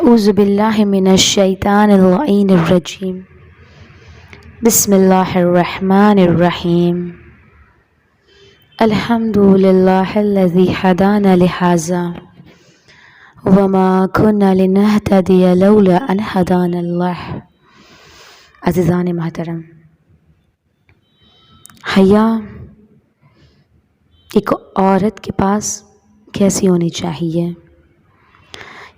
اعوذ باللہ من الشیطان اللعین الرجیم بسم اللہ الرحمن الرحیم الحمد للہ الذی ہدانا لہذا وما كنا لنہتدی لولا ان ہدانا اللہ۔ عزیزان محترم، حیا ایک عورت کے پاس کیسی ہونی چاہیے؟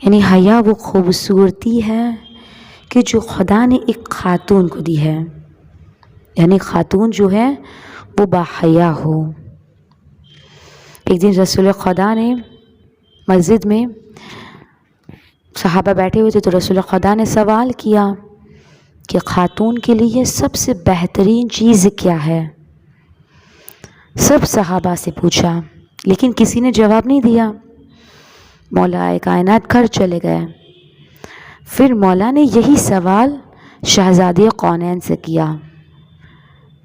یعنی حیا وہ خوبصورتی ہے کہ جو خدا نے ایک خاتون کو دی ہے، یعنی خاتون جو ہے وہ باحیا ہو۔ ایک دن رسول خدا نے مسجد میں صحابہ بیٹھے ہوئے تھے تو رسول خدا نے سوال کیا کہ خاتون کے لیے سب سے بہترین چیز کیا ہے؟ سب صحابہ سے پوچھا لیکن کسی نے جواب نہیں دیا۔ مولا کائنات گھر چلے گئے۔ پھر مولا نے یہی سوال شہزادی کونین سے کیا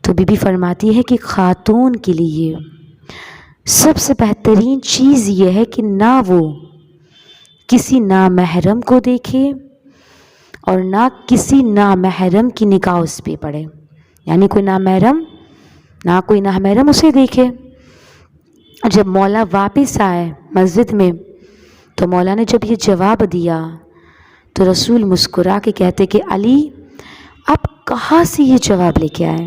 تو بی بی فرماتی ہے کہ خاتون کے لیے سب سے بہترین چیز یہ ہے کہ نہ وہ کسی نامحرم کو دیکھے اور نہ کسی نامحرم کی نگاہ اس پہ پڑے، یعنی کوئی نامحرم اسے دیکھے۔ جب مولا واپس آئے مسجد میں تو مولا نے جب یہ جواب دیا تو رسول مسکرا کے کہتے کہ علی آپ کہاں سے یہ جواب لے کے آئے؟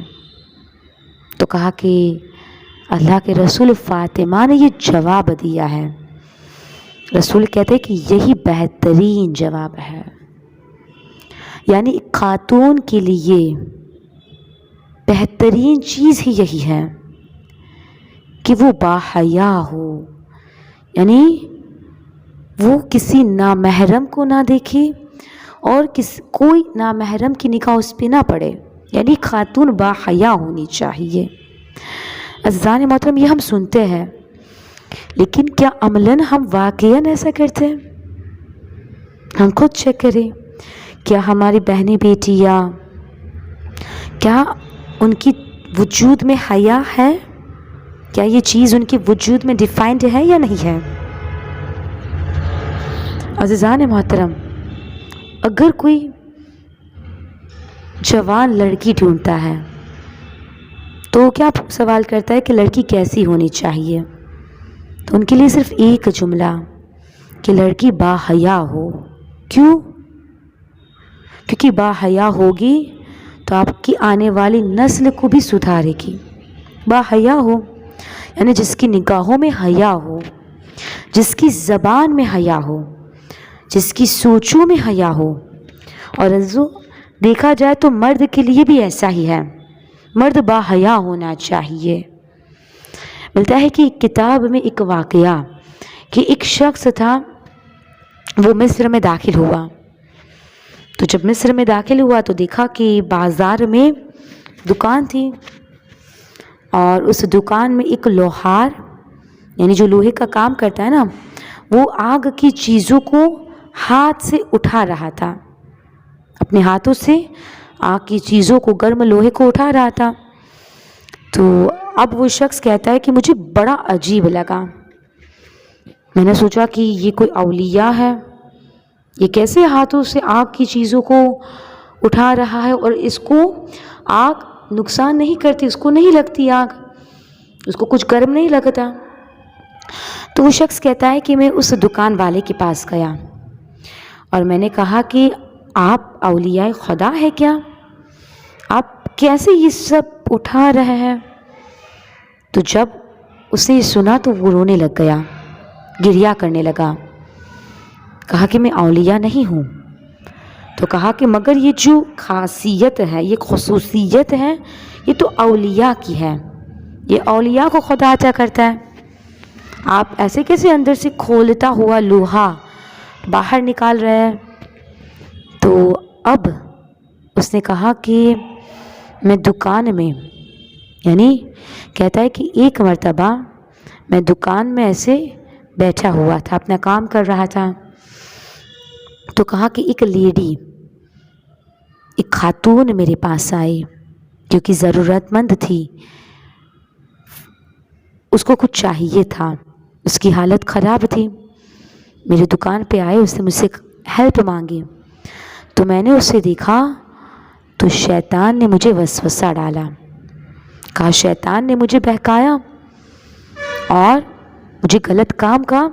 تو کہا کہ اللہ کے رسول فاطمہ نے یہ جواب دیا ہے۔ رسول کہتے کہ یہی بہترین جواب ہے، یعنی ایک خاتون کے لیے بہترین چیز ہی یہی ہے کہ وہ باحیا ہو، یعنی وہ کسی نامحرم کو نہ دیکھے اور کوئی نامحرم کی نگاہ اس پہ نہ پڑے، یعنی خاتون باحیا ہونی چاہیے۔ عزیزان محترم، یہ ہم سنتے ہیں لیکن کیا عملاً ہم واقعاً ایسا کرتے ہیں؟ ہم خود چیک کریں، کیا ہماری بہنیں بیٹیاں کیا ان کی وجود میں حیا ہے؟ کیا یہ چیز ان کے وجود میں ڈیفائنڈ ہے یا نہیں ہے؟ عزیزان محترم، اگر کوئی جوان لڑکی ڈھونڈتا ہے تو کیا سوال کرتا ہے کہ لڑکی کیسی ہونی چاہیے؟ تو ان کے لیے صرف ایک جملہ کہ لڑکی باحیا ہو۔ کیوں؟ کیونکہ باحیا ہوگی تو آپ کی آنے والی نسل کو بھی سدھارے گی۔ باحیا ہو یعنی جس کی نگاہوں میں حیا ہو، جس کی زبان میں حیا ہو، جس کی سوچوں میں حیا ہو۔ اور دیکھا جائے تو مرد کے لیے بھی ایسا ہی ہے، مرد باحیا ہونا چاہیے۔ ملتا ہے کہ ایک کتاب میں ایک واقعہ کہ ایک شخص تھا، وہ مصر میں داخل ہوا۔ تو جب مصر میں داخل ہوا تو دیکھا کہ بازار میں دکان تھی اور اس دکان میں ایک لوہار، یعنی جو لوہے کا کام کرتا ہے نا، وہ آگ کی چیزوں کو ہاتھ سے اٹھا رہا تھا، اپنے ہاتھوں سے آگ کی چیزوں کو، گرم لوہے کو اٹھا رہا تھا۔ تو اب وہ شخص کہتا ہے کہ مجھے بڑا عجیب لگا، میں نے سوچا کہ یہ کوئی اولیاء ہے، یہ کیسے ہاتھوں سے آگ کی چیزوں کو اٹھا رہا ہے اور اس کو آگ نقصان نہیں کرتی، اس کو نہیں لگتی آگ، اس کو کچھ گرم نہیں لگتا۔ تو وہ شخص کہتا ہے کہ میں اس دکان والے کے پاس گیا اور میں نے کہا کہ آپ اولیاء خدا ہے کیا؟ آپ کیسے یہ سب اٹھا رہے ہیں؟ تو جب اسے سنا تو وہ رونے لگ گیا، گریہ کرنے لگا، کہا کہ میں اولیاء نہیں ہوں۔ تو کہا کہ مگر یہ جو خاصیت ہے، یہ خصوصیت ہے، یہ تو اولیاء کی ہے، یہ اولیاء کو خدا عطا کرتا ہے۔ آپ ایسے کیسے اندر سے کھولتا ہوا لوہا باہر نکال رہے ہیں؟ تو اب اس نے کہا کہ میں دکان میں، یعنی کہتا ہے کہ ایک مرتبہ میں دکان میں ایسے بیٹھا ہوا تھا، اپنا کام کر رہا تھا، تو کہا کہ ایک لیڈی، ایک خاتون میرے پاس آئی کیونکہ ضرورت مند تھی، اس کو کچھ چاہیے تھا، اس کی حالت خراب تھی۔ میری دکان پہ آئے، اس نے مجھ سے ہیلپ مانگی تو میں نے اسے دیکھا تو شیطان نے مجھے وسوسہ ڈالا. کہا شیطان نے مجھے بہکایا اور مجھے غلط کام کہا.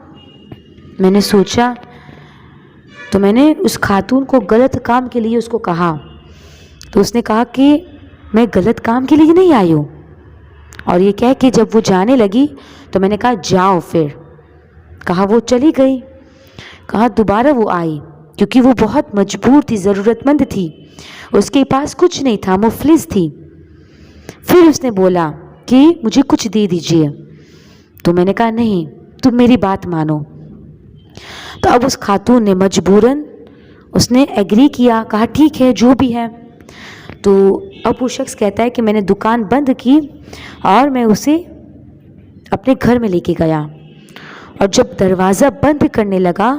میں نے سوچا تو میں نے اس خاتون کو غلط کام کے لیے اس کو کہا تو اس نے کہا کہ میں غلط کام کے لیے نہیں آئی ہوں. اور یہ کہہ کہ جب وہ جانے لگی تو میں نے کہا جاؤ پھر. کہا وہ چلی گئی. کہا دوبارہ وہ آئی کیونکہ وہ بہت مجبور تھی, ضرورت مند تھی, اس کے پاس کچھ نہیں تھا, مفلس تھی. پھر اس نے بولا کہ مجھے کچھ دے دیجئے. تو میں نے کہا نہیں, تم میری بات مانو. تو اب اس خاتون نے مجبوراً اس نے ایگری کیا, کہا ٹھیک ہے جو بھی ہے. تو اب وہ شخص کہتا ہے کہ میں نے دکان بند کی اور میں اسے اپنے گھر میں لے کے گیا, اور جب دروازہ بند کرنے لگا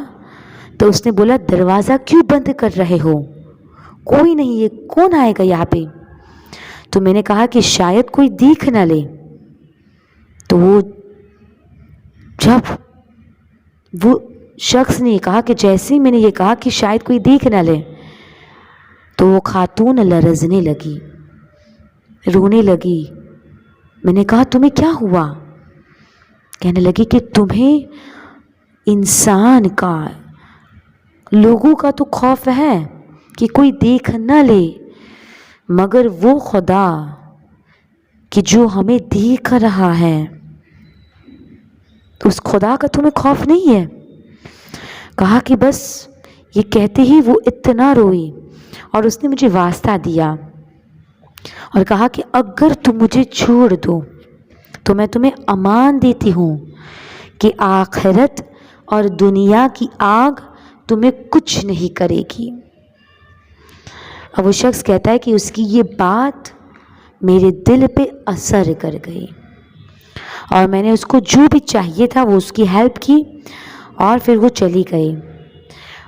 تو اس نے بولا دروازہ کیوں بند کر رہے ہو, کوئی نہیں, یہ کون آئے گا یہاں پہ. تو میں نے کہا کہ شاید کوئی دیکھ نہ لے. تو جب وہ شخص نے کہا کہ جیسے ہی میں نے یہ کہا کہ شاید کوئی دیکھ نہ لے تو وہ خاتون لرزنے لگی, رونے لگی. میں نے کہا تمہیں کیا ہوا؟ کہنے لگی کہ تمہیں انسان کا, لوگوں کا تو خوف ہے کہ کوئی دیکھ نہ لے, مگر وہ خدا کہ جو ہمیں دیکھ رہا ہے اس خدا کا تمہیں خوف نہیں ہے. کہا کہ بس یہ کہتے ہی وہ اتنا روئی اور اس نے مجھے واسطہ دیا اور کہا کہ اگر تم مجھے چھوڑ دو تو میں تمہیں امان دیتی ہوں کہ آخرت اور دنیا کی آگ تمہیں کچھ نہیں کرے گی. اب وہ شخص کہتا ہے کہ اس کی یہ بات میرے دل پہ اثر کر گئی اور میں نے اس کو جو بھی چاہیے تھا وہ اس کی ہیلپ کی اور پھر وہ چلی گئی.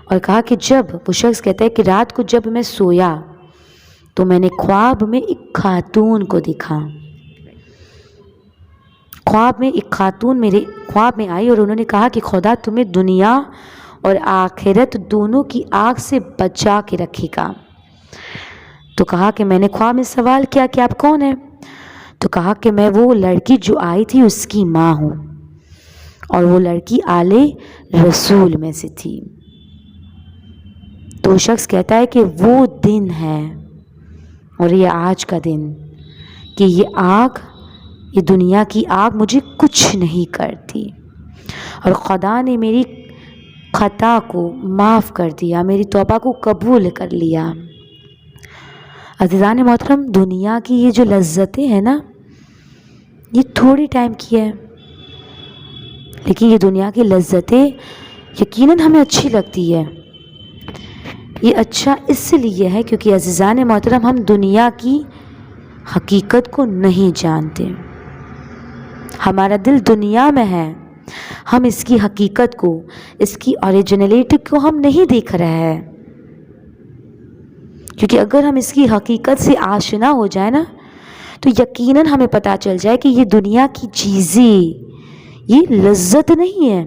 اور کہا کہ جب وہ شخص کہتا ہے کہ رات کو جب میں سویا تو میں نے خواب میں ایک خاتون کو دیکھا. خواب میں ایک خاتون میرے خواب میں آئی اور انہوں نے کہا کہ خدا تمہیں دنیا اور آخرت دونوں کی آگ سے بچا کے رکھے گا. تو کہا کہ میں نے خواب میں سوال کیا کہ آپ کون ہیں؟ تو کہا کہ میں وہ لڑکی جو آئی تھی اس کی ماں ہوں, اور وہ لڑکی آل رسول میں سے تھی. تو شخص کہتا ہے کہ وہ دن ہے اور یہ آج کا دن کہ یہ آگ, یہ دنیا کی آگ مجھے کچھ نہیں کرتی, اور خدا نے میری خطا کو معاف کر دیا, میری توبہ کو قبول کر لیا. عزیزان محترم, دنیا کی یہ جو لذتیں ہیں نا یہ تھوڑی ٹائم کی ہے, لیکن یہ دنیا کی لذتیں یقیناً ہمیں اچھی لگتی ہے. یہ اچھا اس لیے ہے کیونکہ عزیزان محترم ہم دنیا کی حقیقت کو نہیں جانتے, ہمارا دل دنیا میں ہے, ہم اس کی حقیقت کو, اس کی اوریجنلیٹی کو ہم نہیں دیکھ رہے ہیں. کیونکہ اگر ہم اس کی حقیقت سے آشنا ہو جائے نا تو یقیناً ہمیں پتہ چل جائے کہ یہ دنیا کی چیزیں یہ لذت نہیں ہے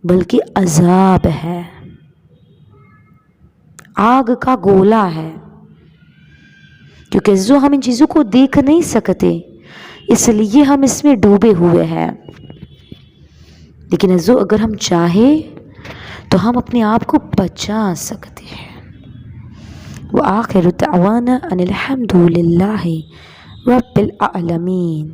بلکہ عذاب ہے, آگ کا گولا ہے. کیونکہ جو ہم ان چیزوں کو دیکھ نہیں سکتے اس لیے ہم اس میں ڈوبے ہوئے ہیں, لیکن جو اگر ہم چاہیں تو ہم اپنے آپ کو بچا سکتے ہیں. وآخر دعوانا ان الحمد للہ رب العالمین.